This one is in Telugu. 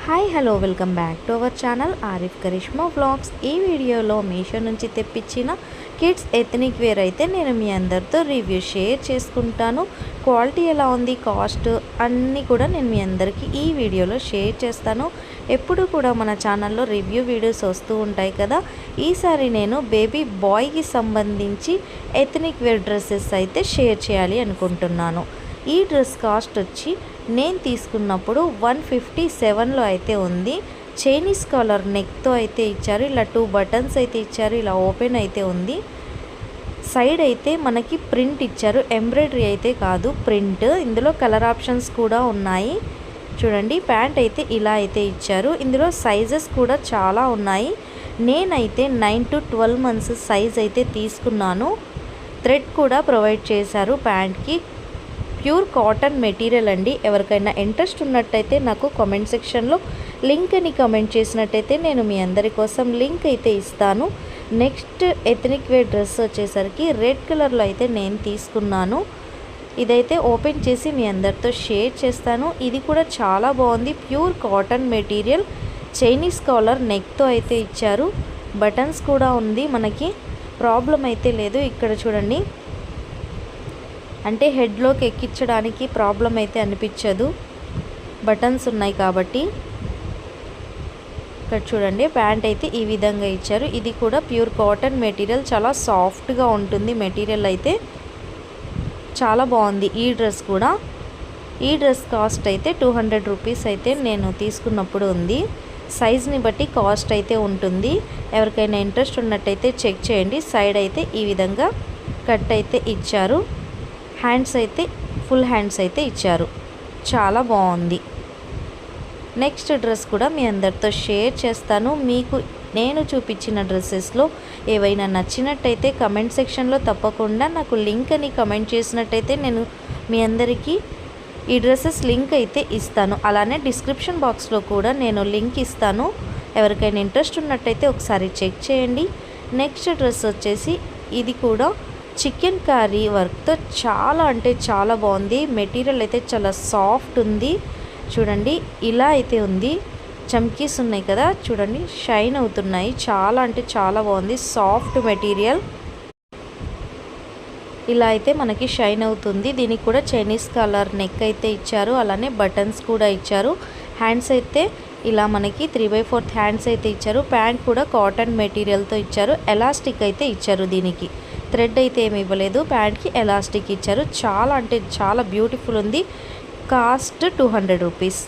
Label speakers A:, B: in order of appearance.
A: Hi hello welcome back to our channel Arif Karishma vlogs. ఈ వీడియోలో మీషో నుంచి తెప్పించిన కిడ్స్ ఎథనిక్ వేర్ అయితే నేను మీ అందరితో రివ్యూ షేర్ చేసుకుంటాను. క్వాలిటీ ఎలా ఉంది, కాస్ట్ అన్నీ కూడా నేను మీ అందరికీ ఈ వీడియోలో షేర్ చేస్తాను. ఎప్పుడు కూడా మన ఛానల్లో రివ్యూ వీడియోస్ వస్తూ ఉంటాయి కదా. ఈసారి నేను బేబీ బాయ్కి సంబంధించి ఎథనిక్ వేర్ డ్రెస్సెస్ అయితే షేర్ చేయాలి అనుకుంటున్నాను. ఈ డ్రెస్ కాస్ట్ వచ్చి నేను తీసుకున్నప్పుడు 157లో అయితే ఉంది. చైనీస్ కాలర్ నెక్తో అయితే ఇచ్చారు. ఇలా 2 బటన్స్ అయితే ఇచ్చారు. ఇలా ఓపెన్ అయితే ఉంది. సైడ్ అయితే మనకి ప్రింట్ ఇచ్చారు, ఎంబ్రాయిడరీ అయితే కాదు, ప్రింట్. ఇందులో కలర్ ఆప్షన్స్ కూడా ఉన్నాయి చూడండి. ప్యాంట్ అయితే ఇలా అయితే ఇచ్చారు. ఇందులో సైజెస్ కూడా చాలా ఉన్నాయి. నేనైతే 9 to 12 months సైజ్ అయితే తీసుకున్నాను. థ్రెడ్ కూడా ప్రొవైడ్ చేశారు ప్యాంట్కి. ప్యూర్ కాటన్ మెటీరియల్ అండి. ఎవరికైనా ఇంట్రెస్ట్ ఉన్నట్టయితే నాకు కామెంట్ సెక్షన్లో లింక్ అని కామెంట్ చేసినట్టయితే నేను మీ అందరి కోసం లింక్ అయితే ఇస్తాను. నెక్స్ట్ ఎథనిక్ వేర్ డ్రెస్ వచ్చేసరికి రెడ్ కలర్లో అయితే నేను తీసుకున్నాను. ఇదైతే ఓపెన్ చేసి మీ అందరితో షేర్ చేస్తాను. ఇది కూడా చాలా బాగుంది. Pure cotton material, Chinese collar నెక్తో అయితే ఇచ్చారు. బటన్స్ కూడా ఉంది, మనకి ప్రాబ్లం అయితే లేదు. ఇక్కడ చూడండి, అంటే హెడ్లోకి ఎక్కించడానికి ప్రాబ్లం అయితే అనిపించదు, బటన్స్ ఉన్నాయి కాబట్టి. ఇక్కడ చూడండి, ప్యాంట్ అయితే ఈ విధంగా ఇచ్చారు. ఇది కూడా ప్యూర్ కాటన్ మెటీరియల్, చాలా సాఫ్ట్గా ఉంటుంది మెటీరియల్ అయితే. చాలా బాగుంది ఈ డ్రెస్ కూడా. ఈ డ్రెస్ కాస్ట్ అయితే 200 రూపీస్ అయితే నేను తీసుకున్నప్పుడు ఉంది. సైజ్ని బట్టి కాస్ట్ అయితే ఉంటుంది. ఎవరికైనా ఇంట్రెస్ట్ ఉన్నట్టయితే చెక్ చేయండి. సైడ్ అయితే ఈ విధంగా కట్ అయితే ఇచ్చారు. హ్యాండ్స్ అయితే ఫుల్ హ్యాండ్స్ అయితే ఇచ్చారు. చాలా బాగుంది. నెక్స్ట్ డ్రెస్ కూడా మీ అందరితో షేర్ చేస్తాను. మీకు నేను చూపించిన డ్రెస్సెస్లో ఏవైనా నచ్చినట్టయితే కమెంట్ సెక్షన్లో తప్పకుండా నాకు లింక్ అని కమెంట్ చేసినట్టయితే నేను మీ అందరికీ ఈ డ్రెస్సెస్ లింక్ అయితే ఇస్తాను. అలానే డిస్క్రిప్షన్ బాక్స్లో కూడా నేను లింక్ ఇస్తాను. ఎవరికైనా ఇంట్రెస్ట్ ఉన్నట్టయితే ఒకసారి చెక్ చేయండి. నెక్స్ట్ డ్రెస్ వచ్చేసి ఇది కూడా చికెన్ కర్రీ వర్క్తో చాలా అంటే చాలా బాగుంది. మెటీరియల్ అయితే చాలా సాఫ్ట్ ఉంది చూడండి. ఇలా అయితే ఉంది. చమ్కీస్ ఉన్నాయి కదా చూడండి, షైన్ అవుతున్నాయి. చాలా అంటే చాలా బాగుంది. సాఫ్ట్ మెటీరియల్ ఇలా అయితే మనకి షైన్ అవుతుంది. దీనికి కూడా చైనీస్ కలర్ నెక్ అయితే ఇచ్చారు. అలానే బటన్స్ కూడా ఇచ్చారు. హ్యాండ్స్ అయితే ఇలా మనకి 3/4 హ్యాండ్స్ అయితే ఇచ్చారు. ప్యాంట్ కూడా కాటన్ మెటీరియల్తో ఇచ్చారు. ఎలాస్టిక్ అయితే ఇచ్చారు. దీనికి థ్రెడ్ అయితే ఏమి ఇవ్వలేదు. ప్యాంట్కి ఎలాస్టిక్ ఇచ్చారు. చాలా అంటే చాలా బ్యూటిఫుల్ ఉంది. Cost 200 rupees.